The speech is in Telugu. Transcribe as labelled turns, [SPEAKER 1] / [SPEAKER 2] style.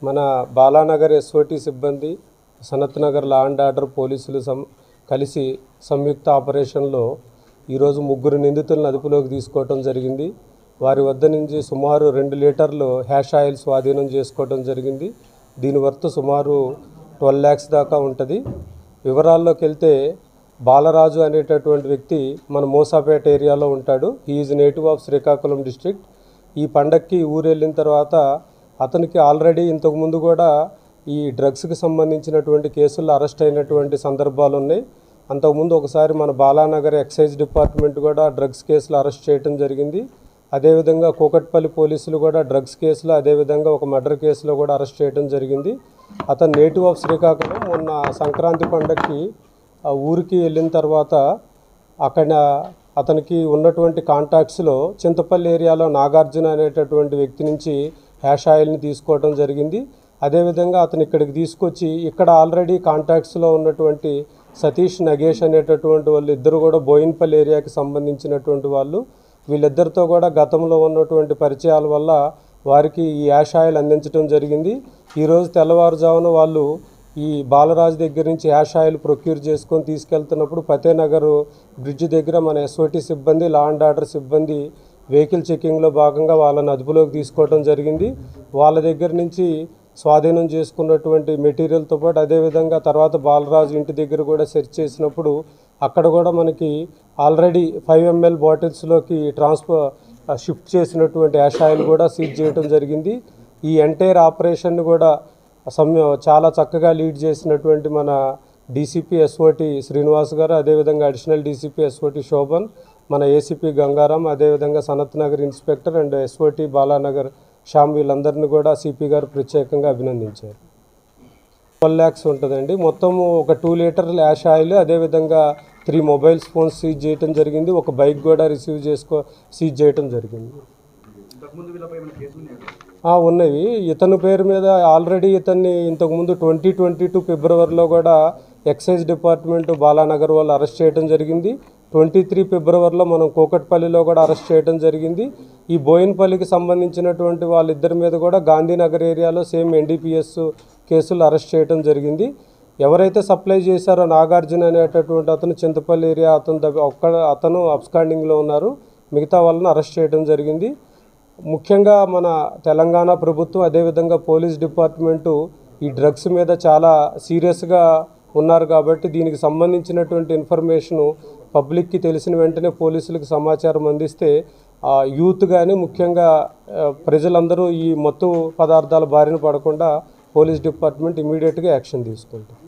[SPEAKER 1] మన బాలానగర్ ఎస్ఓటి సిబ్బంది, Sanath Nagar law and order పోలీసులు కలిసి సంయుక్త ఆపరేషన్లో ఈరోజు 3 నిందితులను అదుపులోకి తీసుకోవడం జరిగింది. వారి వద్ద నుంచి సుమారు 2 లీటర్లు హ్యాష్ ఆయిల్ స్వాధీనం చేసుకోవడం జరిగింది. దీని వర్త్ సుమారు 12 lakhs దాకా ఉంటుంది. వివరాల్లోకి వెళ్తే బాలరాజు అనేటటువంటి వ్యక్తి మన మోసాపేట ఏరియాలో ఉంటాడు. He is native of Srikakulam district. ఈ పండక్కి ఊరు వెళ్ళిన తర్వాత అతనికి ఆల్రెడీ ఇంతకుముందు కూడా ఈ డ్రగ్స్కి సంబంధించినటువంటి కేసుల్లో అరెస్ట్ అయినటువంటి సందర్భాలు ఉన్నాయి. అంతకుముందు ఒకసారి మన బాలానగర్ ఎక్సైజ్ డిపార్ట్మెంట్ కూడా డ్రగ్స్ కేసులు అరెస్ట్ చేయడం జరిగింది. అదేవిధంగా కూకట్పల్లి పోలీసులు కూడా డ్రగ్స్ కేసులో, అదేవిధంగా ఒక మర్డర్ కేసులో కూడా అరెస్ట్ చేయడం జరిగింది. అతను నేటివ్ ఆఫ్ శ్రీకాకుళం. మొన్న సంక్రాంతి పండగకి ఆ ఊరికి వెళ్ళిన తర్వాత అక్కడ అతనికి ఉన్నటువంటి కాంటాక్ట్స్లో చింతపల్లి ఏరియాలో నాగార్జున అనేటటువంటి వ్యక్తి నుంచి హ్యాష్ ఆయిల్ని తీసుకోవడం జరిగింది. అదేవిధంగా అతను ఇక్కడికి తీసుకొచ్చి ఇక్కడ ఆల్రెడీ కాంటాక్ట్స్లో ఉన్నటువంటి సతీష్, నగేష్ అనేటటువంటి వాళ్ళు ఇద్దరు కూడా బోయిన్పల్లి ఏరియాకి సంబంధించినటువంటి వాళ్ళు. వీళ్ళిద్దరితో కూడా గతంలో ఉన్నటువంటి పరిచయాల వల్ల వారికి ఈ హ్యాష్ ఆయిల్ అందించడం జరిగింది. ఈరోజు తెల్లవారుజామున వాళ్ళు ఈ బాలరాజు దగ్గర నుంచి హ్యాష్ ఆయిల్ ప్రొక్యూర్ చేసుకొని తీసుకెళ్తున్నప్పుడు ఫతేనగర్ బ్రిడ్జ్ దగ్గర మన ఎస్ఓటి సిబ్బంది, లా అండ్ ఆర్డర్ సిబ్బంది వెహికల్ చెకింగ్లో భాగంగా వాళ్ళని అదుపులోకి తీసుకోవడం జరిగింది. వాళ్ళ దగ్గర నుంచి స్వాధీనం చేసుకున్నటువంటి మెటీరియల్తో పాటు అదేవిధంగా తర్వాత బాలరాజు ఇంటి దగ్గర కూడా సెర్చ్ చేసినప్పుడు అక్కడ కూడా మనకి ఆల్రెడీ 5 ml బాటిల్స్లోకి షిఫ్ట్ చేసినటువంటి హ్యాష్ ఆయిల్ కూడా సీజ్ చేయడం జరిగింది. ఈ ఎంటైర్ ఆపరేషన్ని కూడా చాలా చక్కగా లీడ్ చేసినటువంటి మన డీసీపీ ఎస్ఓటి శ్రీనివాస్ గారు, అదేవిధంగా అడిషనల్ డీసీపీ ఎస్ఓటి శోభన్, మన ఏసీపీ గంగారాం, అదేవిధంగా Sanath Nagar inspector and SOT Balanagar Shyam వీళ్ళందరినీ కూడా సిపి గారు ప్రత్యేకంగా అభినందించారు. 12 lakhs ఉంటుందండి. మొత్తము ఒక 2 లీటర్ల హ్యాష్ ఆయిల్, అదేవిధంగా 3 మొబైల్ ఫోన్స్ సీజ్ చేయడం జరిగింది. ఒక బైక్ కూడా సీజ్ చేయడం జరిగింది. ఉన్నవి. ఇతని పేరు మీద ఆల్రెడీ ఇతన్ని ఇంతకుముందు 2022 ఫిబ్రవరిలో కూడా ఎక్సైజ్ డిపార్ట్మెంట్ బాలానగర్ వాళ్ళు అరెస్ట్ చేయడం జరిగింది. 23 ఫిబ్రవరిలో మనం కూకట్పల్లిలో కూడా అరెస్ట్ చేయడం జరిగింది. ఈ బోయిన్పల్లికి సంబంధించినటువంటి వాళ్ళిద్దరి మీద కూడా గాంధీనగర్ ఏరియాలో సేమ్ ఎన్డీపీఎస్ కేసులు అరెస్ట్ చేయడం జరిగింది. ఎవరైతే సప్లై చేశారో నాగార్జున అనేటటువంటి అతను చింతపల్లి ఏరియా అతను అబ్స్కాండింగ్లో ఉన్నారు. మిగతా వాళ్ళని అరెస్ట్ చేయడం జరిగింది. ముఖ్యంగా మన తెలంగాణ ప్రభుత్వం, అదేవిధంగా పోలీస్ డిపార్ట్మెంటు ఈ డ్రగ్స్ మీద చాలా సీరియస్గా ఉన్నారు కాబట్టి దీనికి సంబంధించినటువంటి ఇన్ఫర్మేషను పబ్లిక్కి తెలిసిన వెంటనే పోలీసులకు సమాచారం అందిస్తే యూత్ కానీ ముఖ్యంగా ప్రజలందరూ ఈ మత్తు పదార్థాల బారిన పడకుండా పోలీస్ డిపార్ట్మెంట్ ఇమీడియట్గా యాక్షన్ తీసుకుంటుంది.